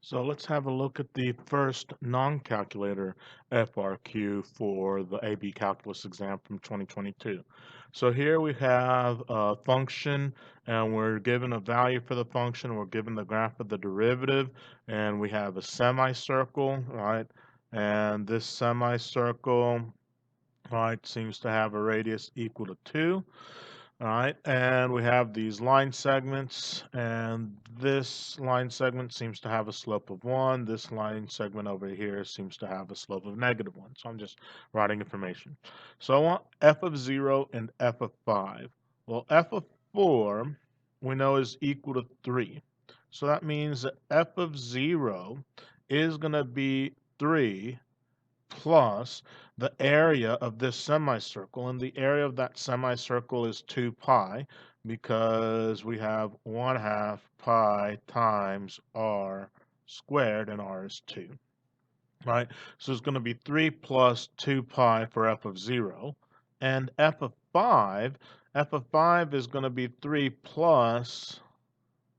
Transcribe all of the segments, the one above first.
So let's have a look at the first non-calculator FRQ for the AB Calculus exam from 2022. So here we have a function and we're given a value for the function. We're given the graph of the derivative and we have a semicircle, right? And this semicircle, right, seems to have a radius equal to 2. All right, and we have these line segments, and this line segment seems to have a slope of 1. This line segment over here seems to have a slope of -1. So I'm just writing information. So I want f of 0 and f of 5. Well, f of 4 we know is equal to 3. So that means that f of 0 is going to be 3 plus the area of this semicircle, and the area of that semicircle is 2 pi because we have 1/2 pi times r squared, and r is 2, right? So it's going to be 3 plus 2 pi for f of 0, and f of 5 is going to be 3 plus,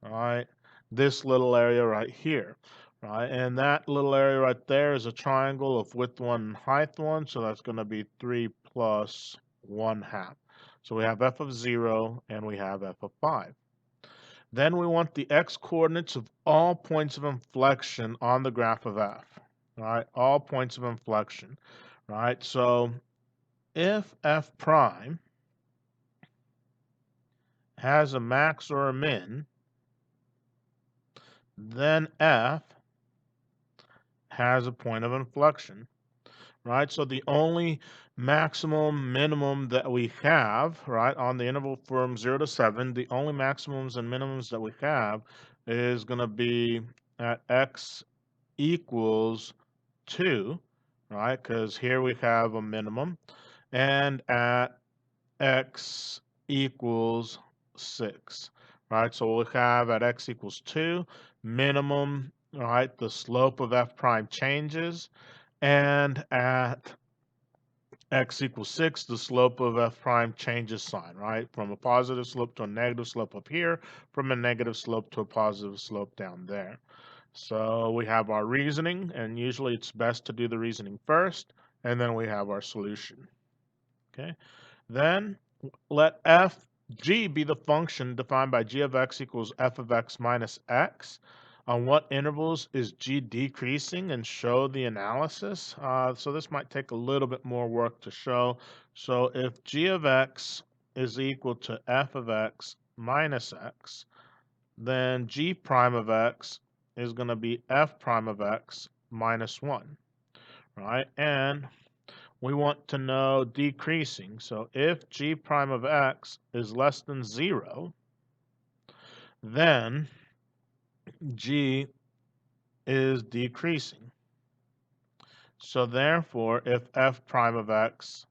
all right, this little area right here, right? And that little area right there is a triangle of width 1 and height 1, so that's going to be 3 plus 1/2. So we have f of 0 and we have f of 5. Then we want the x-coordinates of all points of inflection on the graph of f, right? All points of inflection, right? So if f prime has a max or a min, then f has a point of inflection, right? So the only maximum minimum that we have, right, on the interval from 0 to 7, the only maximums and minimums that we have is going to be at x equals 2, right? Because here we have a minimum, and at x equals 6, right? So we'll have at x equals 2, minimum, right? The slope of f prime changes, and at x equals 6, the slope of f prime changes sign, right? From a positive slope to a negative slope up here, from a negative slope to a positive slope down there. So we have our reasoning, and usually it's best to do the reasoning first, and then we have our solution. Okay, then let g be the function defined by g of x equals f of x minus x. On what intervals is g decreasing, and show the analysis. So this might take a little bit more work to show. So if g of x is equal to f of x minus x, then g prime of x is going to be f prime of x minus 1, right? And we want to know decreasing. So if g prime of x is less than 0, then g is decreasing. So therefore, if f prime of x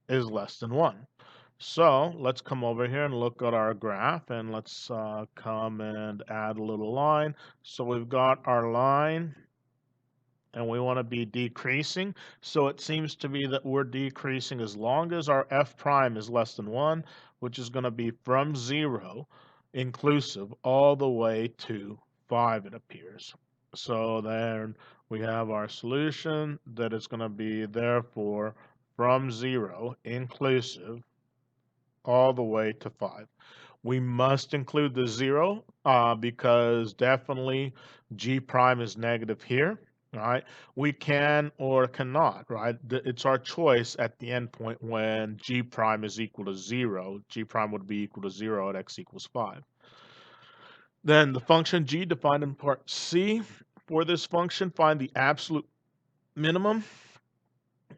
is less than 1. So let's come over here and look at our graph, and let's come and add a little line. So we've got our line, and we want to be decreasing. So it seems to be that we're decreasing as long as our f prime is less than 1, which is going to be from 0 inclusive all the way to 5, it appears. So then we have our solution that is going to be therefore from 0 inclusive all the way to 5. We must include the 0 because definitely g prime is negative here. Right? We can or cannot, right? It's our choice at the endpoint when g prime is equal to 0. G prime would be equal to 0 at x equals 5. Then the function g defined in part C. For this function, find the absolute minimum.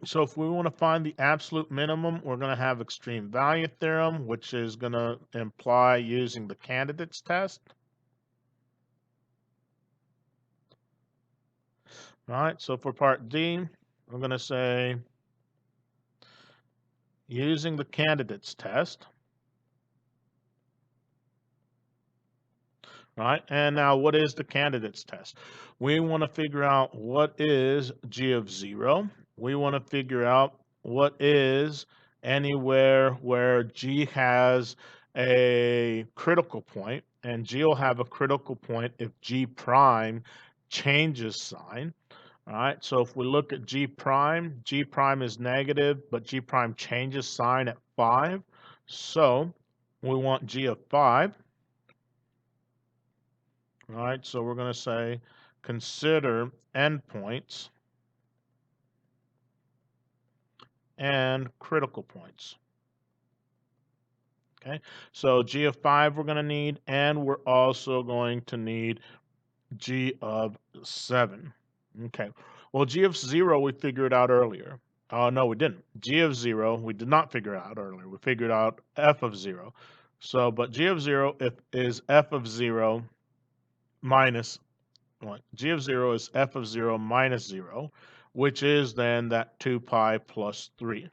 So if we want to find the absolute minimum, we're going to have extreme value theorem, which is going to imply using the candidates test. All right, so for part D, I'm going to say using the candidates test. All right, and now what is the candidates test? We want to figure out what is g of 0. We want to figure out what is anywhere where g has a critical point, and G will have a critical point if G prime changes sign. All right, so if we look at G prime is negative, but G prime changes sign at 5. So we want G of 5. All right, so we're going to say consider endpoints and critical points. Okay, so G of 5 we're going to need, and we're also going to need G of 7. Okay, well, G of 0 we figured out earlier. No, we didn't. G of 0 we did not figure out earlier. We figured out F of 0. So, but G of 0 is F of 0 minus what? G of 0 is F of 0 minus 0, which is then that 2 pi plus 3.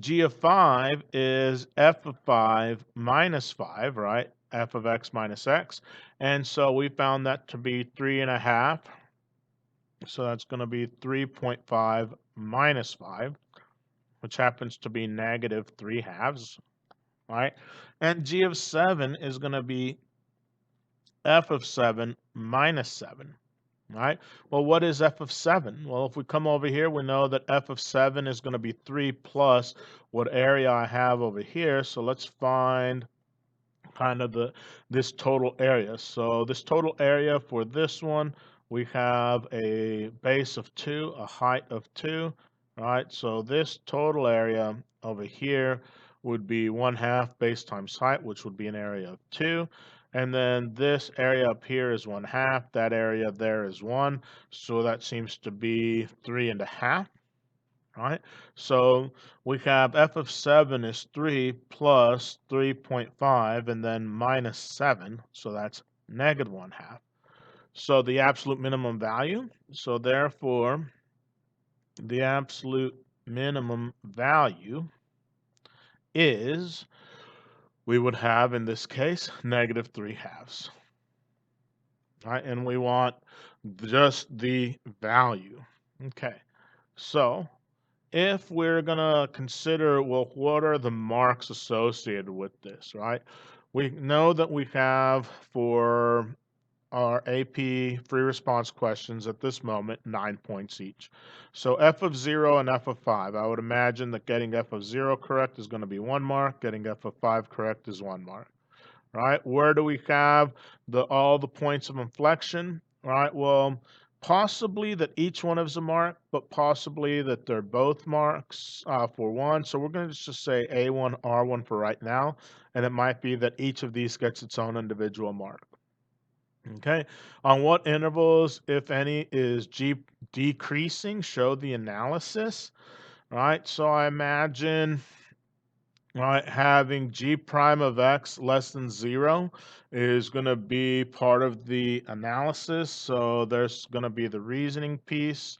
G of 5 is F of 5 minus 5, right? F of x minus x. And so we found that to be 3.5. So that's going to be 3.5 minus 5, which happens to be negative 3 halves, right? And G of 7 is going to be F of 7 minus 7. Right? Well, what is f of 7? Well, if we come over here, we know that f of 7 is going to be 3 plus what area I have over here. So let's find kind of this total area. So this total area for this one, we have a base of 2, a height of 2, right? So this total area over here would be 1/2 base times height, which would be an area of 2. And then this area up here is 1/2. That area there is 1. So that seems to be 3.5. Right? So we have f of 7 is 3 plus 3.5 and then minus 7. So that's negative 1/2. So the absolute minimum value. So therefore, the absolute minimum value is, we would have in this case, negative 3 halves. Right? And we want just the value. Okay. So if we're going to consider, well, what are the marks associated with this, right? We know that we have for our AP free response questions at this moment 9 points each. So F of 0 and F of 5. I would imagine that getting F of 0 correct is going to be 1 mark, getting F of 5 correct is 1 mark. Right? Where do we have all the points of inflection? Right? Well, possibly that each one is a mark, but possibly that they're both marks for one. So we're going to just say A1, R1 for right now, and it might be that each of these gets its own individual mark. Okay, on what intervals, if any, is G decreasing? Show the analysis. Right, so I imagine, right, having G prime of x less than 0 is going to be part of the analysis. So there's going to be the reasoning piece,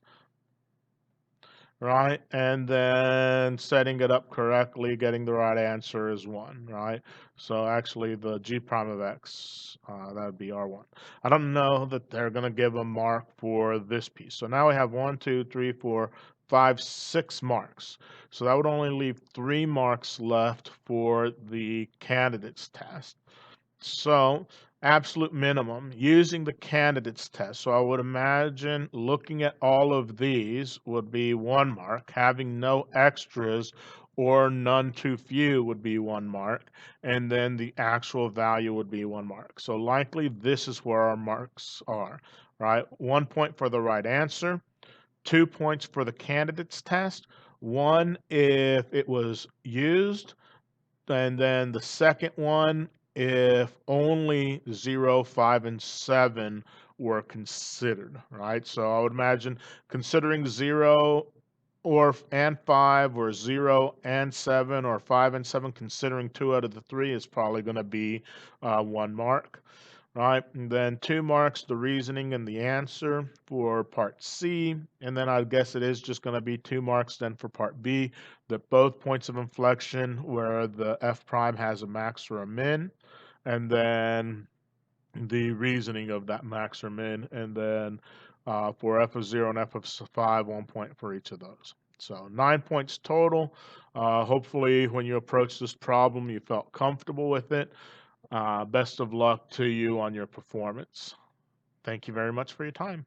right? And then setting it up correctly, getting the right answer is 1, right? So actually the G prime of x, that would be R1. I don't know that they're going to give a mark for this piece. So now we have 1, 2, 3, 4, 5, 6 marks. So that would only leave 3 marks left for the candidates test. So, absolute minimum using the candidates test. So, I would imagine looking at all of these would be 1 mark, having no extras or none too few would be 1 mark, and then the actual value would be 1 mark. So, likely this is where our marks are, right? 1 point for the right answer, 2 points for the candidates test, 1 if it was used, and then the second one, if only 0, 5, and 7 were considered, right? So I would imagine considering 0 and 5, or 0 and 7, or 5 and 7, considering 2 out of the 3 is probably going to be 1 mark. Right, and then 2 marks the reasoning and the answer for part C, and then I guess it is just going to be 2 marks then for part B, that both points of inflection where the F prime has a max or a min, and then the reasoning of that max or min, and then for F of 0 and F of 5, 1 point for each of those. So 9 points total. Hopefully when you approach this problem, you felt comfortable with it. Best of luck to you on your performance. Thank you very much for your time.